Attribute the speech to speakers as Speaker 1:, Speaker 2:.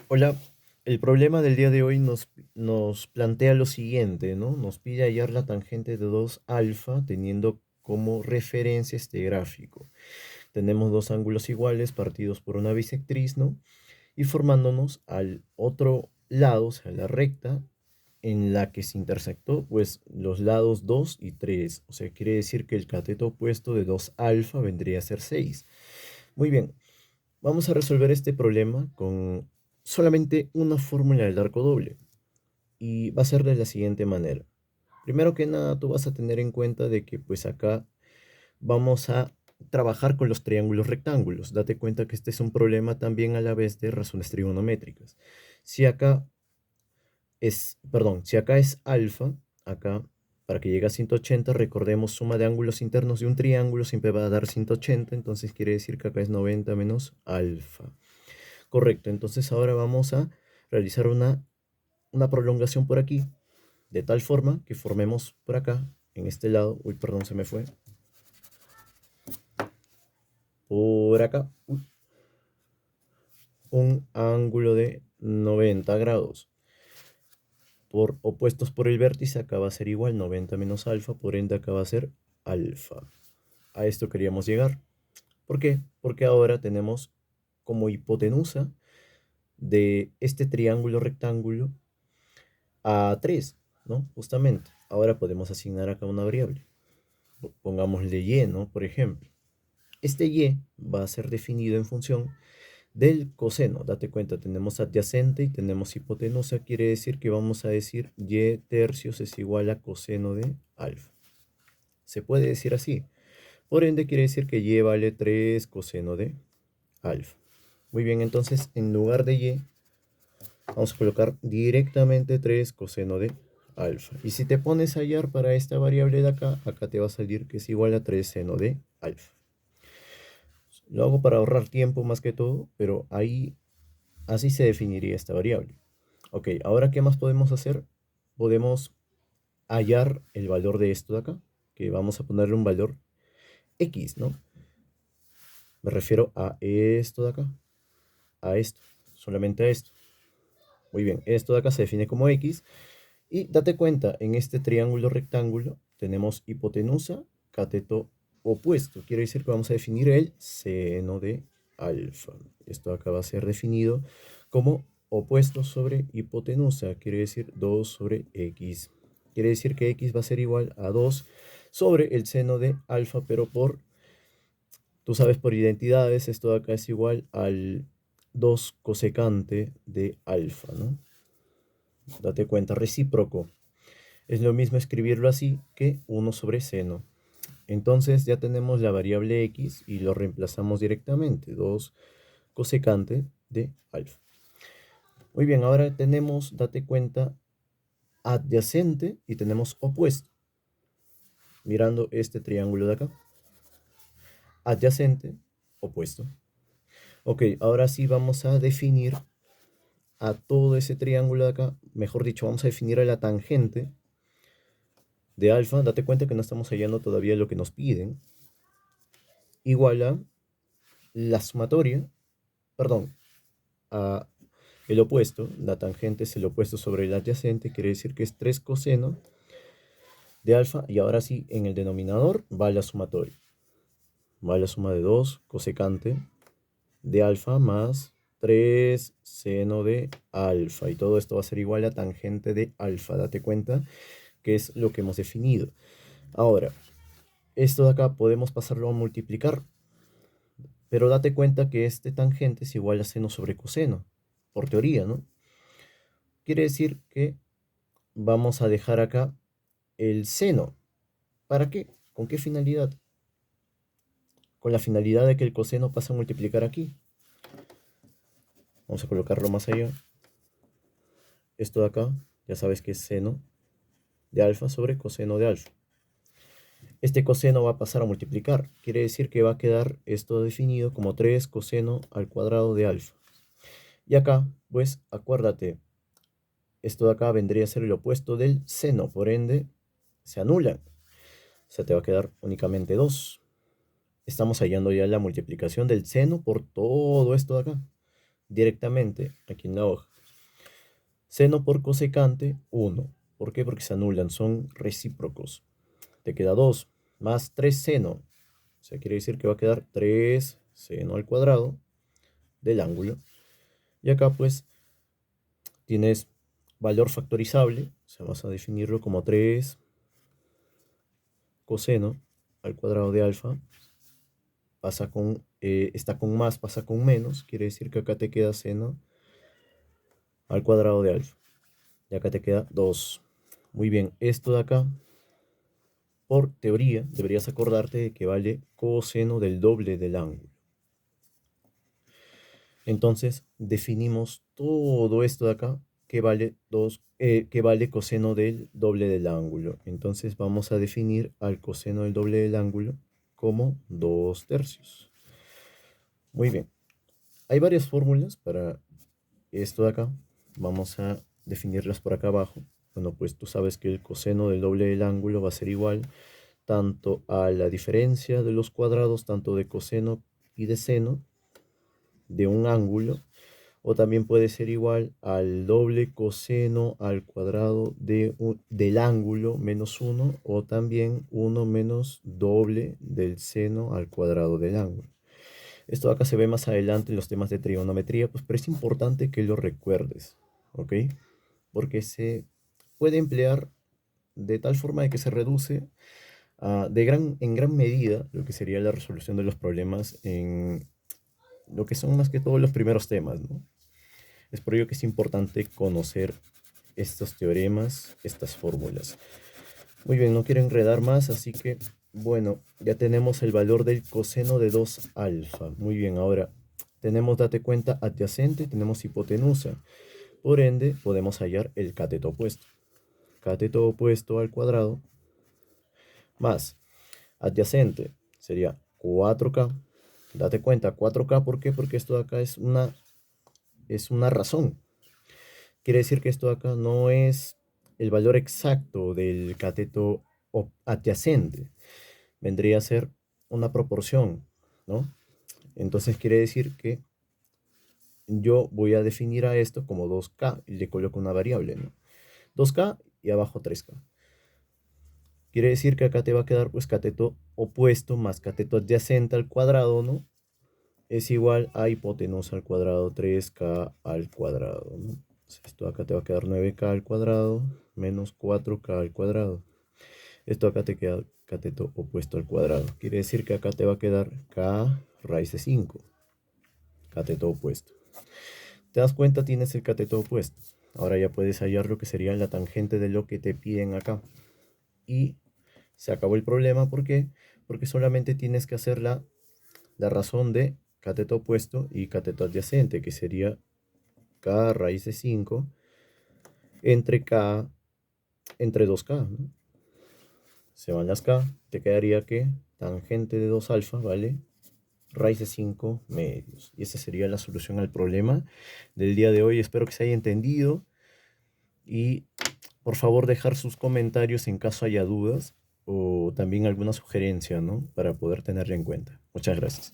Speaker 1: Hola, el problema del día de hoy nos plantea lo siguiente, ¿no? Nos pide hallar la tangente de 2 alfa teniendo como referencia este gráfico. Tenemos dos ángulos iguales partidos por una bisectriz, ¿no? Y formándonos al otro lado, o sea, la recta en la que se intersectó, pues los lados 2 y 3. O sea, quiere decir que el cateto opuesto de 2 alfa vendría a ser 6. Muy bien, vamos a resolver este problema con solamente una fórmula del arco doble y va a ser de la siguiente manera. Primero que nada, tú vas a tener en cuenta de que pues acá vamos a trabajar con los triángulos rectángulos. Date cuenta que este es un problema también a la vez de razones trigonométricas. Si acá si acá es alfa, acá para que llegue a 180, recordemos suma de ángulos internos de un triángulo siempre va a dar 180, entonces quiere decir que acá es 90 menos alfa. Correcto, entonces ahora vamos a realizar una prolongación por aquí, de tal forma que formemos por acá, en este lado, uy, perdón, se me fue, por acá, un ángulo de 90 grados. Por opuestos por el vértice, acá va a ser igual 90 menos alfa, por ende acá va a ser alfa. A esto queríamos llegar. ¿Por qué? Porque ahora tenemos como hipotenusa de este triángulo rectángulo a 3, ¿no? Justamente. Ahora podemos asignar acá una variable. Pongámosle y, ¿no? Por ejemplo. Este y va a ser definido en función del coseno. Date cuenta, tenemos adyacente y tenemos hipotenusa. Quiere decir que vamos a decir y tercios es igual a coseno de alfa. Se puede decir así. Por ende, quiere decir que y vale 3 coseno de alfa. Muy bien, entonces en lugar de y, vamos a colocar directamente 3 coseno de alfa. Y si te pones a hallar para esta variable de acá, acá te va a salir que es igual a 3 seno de alfa. Lo hago para ahorrar tiempo más que todo, pero ahí así se definiría esta variable. Ok, ahora ¿qué más podemos hacer? Podemos hallar el valor de esto de acá, que vamos a ponerle un valor x, ¿no? Me refiero a esto de acá, a esto, solamente a esto. Muy bien, esto de acá se define como x. Y date cuenta, en este triángulo rectángulo tenemos hipotenusa, cateto opuesto. Quiere decir que vamos a definir el seno de alfa. Esto acá va a ser definido como opuesto sobre hipotenusa. Quiere decir 2 sobre x. Quiere decir que x va a ser igual a 2 sobre el seno de alfa, pero tú sabes, por identidades, esto de acá es igual al 2 cosecante de alfa, ¿no? Date cuenta, recíproco. Es lo mismo escribirlo así que 1 sobre seno. Entonces ya tenemos la variable x y lo reemplazamos directamente. 2 cosecante de alfa. Muy bien, ahora tenemos, date cuenta, adyacente y tenemos opuesto. Mirando este triángulo de acá. Adyacente, opuesto. Ok, ahora sí vamos a definir a todo ese triángulo de acá. Mejor dicho, vamos a definir a la tangente de alfa. Date cuenta que no estamos hallando todavía lo que nos piden. Igual a la sumatoria, perdón, a el opuesto, la tangente es el opuesto sobre el adyacente, quiere decir que es 3 coseno de alfa, y ahora sí, en el denominador va la sumatoria, va la suma de 2 cosecante de alfa más 3 seno de alfa, y todo esto va a ser igual a tangente de alfa, date cuenta que es lo que hemos definido. Ahora, esto de acá podemos pasarlo a multiplicar, pero date cuenta que este tangente es igual a seno sobre coseno, por teoría, ¿no? Quiere decir que vamos a dejar acá el seno. ¿Para qué? ¿Con qué finalidad? Con la finalidad de que el coseno pase a multiplicar aquí. Vamos a colocarlo más allá. Esto de acá, ya sabes que es seno de alfa sobre coseno de alfa. Este coseno va a pasar a multiplicar. Quiere decir que va a quedar esto definido como 3 coseno al cuadrado de alfa. Y acá, pues, acuérdate, esto de acá vendría a ser el opuesto del seno, por ende, se anulan. O sea, te va a quedar únicamente 2. Estamos hallando ya la multiplicación del seno por todo esto de acá. directamente aquí en la hoja. Seno por cosecante, 1. ¿Por qué? Porque se anulan, son recíprocos. Te queda 2 más 3 seno. O sea, quiere decir que va a quedar 3 seno al cuadrado del ángulo. Y acá pues tienes valor factorizable. O sea, vas a definirlo como 3 coseno al cuadrado de alfa. Pasa con, está con más, pasa con menos. Quiere decir que acá te queda seno al cuadrado de alfa. Y acá te queda 2. Muy bien, esto de acá, por teoría, deberías acordarte de que vale coseno del doble del ángulo. Entonces, definimos todo esto de acá, que vale, que vale coseno del doble del ángulo. Entonces, vamos a definir al coseno del doble del ángulo como 2/3. Muy bien. Hay varias fórmulas para esto de acá. Vamos a definirlas por acá abajo. Bueno, pues tú sabes que el coseno del doble del ángulo va a ser igual tanto a la diferencia de los cuadrados, tanto de coseno y de seno de un ángulo, o también puede ser igual al doble coseno al cuadrado del ángulo menos 1, o también 1 menos doble del seno al cuadrado del ángulo. Esto acá se ve más adelante en los temas de trigonometría, pues, pero es importante que lo recuerdes, ¿ok? Porque se puede emplear de tal forma de que se reduce en gran medida lo que sería la resolución de los problemas en lo que son más que todo los primeros temas, ¿no? Es por ello que es importante conocer estos teoremas, estas fórmulas. Muy bien, no quiero enredar más, así que, bueno, ya tenemos el valor del coseno de 2 alfa. Muy bien, ahora tenemos, date cuenta, adyacente, tenemos hipotenusa. Por ende, podemos hallar el cateto opuesto. Cateto opuesto al cuadrado más adyacente sería 4K. Date cuenta, 4K, ¿por qué? Porque esto de acá es una razón. Quiere decir que esto de acá no es el valor exacto del cateto adyacente. Vendría a ser una proporción, ¿no? Entonces quiere decir que yo voy a definir a esto como 2K y le coloco una variable, ¿no? 2K y abajo 3K. Quiere decir que acá te va a quedar pues cateto opuesto más cateto adyacente al cuadrado, ¿no? Es igual a hipotenusa al cuadrado 3K al cuadrado, ¿no? Esto acá te va a quedar 9K al cuadrado menos 4K al cuadrado. Esto acá te queda cateto opuesto al cuadrado. Quiere decir que acá te va a quedar K raíz de 5. Cateto opuesto. ¿Te das cuenta? Tienes el cateto opuesto. Ahora ya puedes hallar lo que sería la tangente de lo que te piden acá. Y se acabó el problema. ¿Por qué? Porque solamente tienes que hacer la razón de cateto opuesto y cateto adyacente, que sería K raíz de 5 entre K, entre 2K, ¿no? Se van las K, te quedaría que tangente de 2 alfa, ¿vale? Raíz de 5 medios. Y esa sería la solución al problema del día de hoy. Espero que se haya entendido. Y por favor dejar sus comentarios en caso haya dudas o también alguna sugerencia, ¿no? Para poder tenerla en cuenta. Muchas gracias.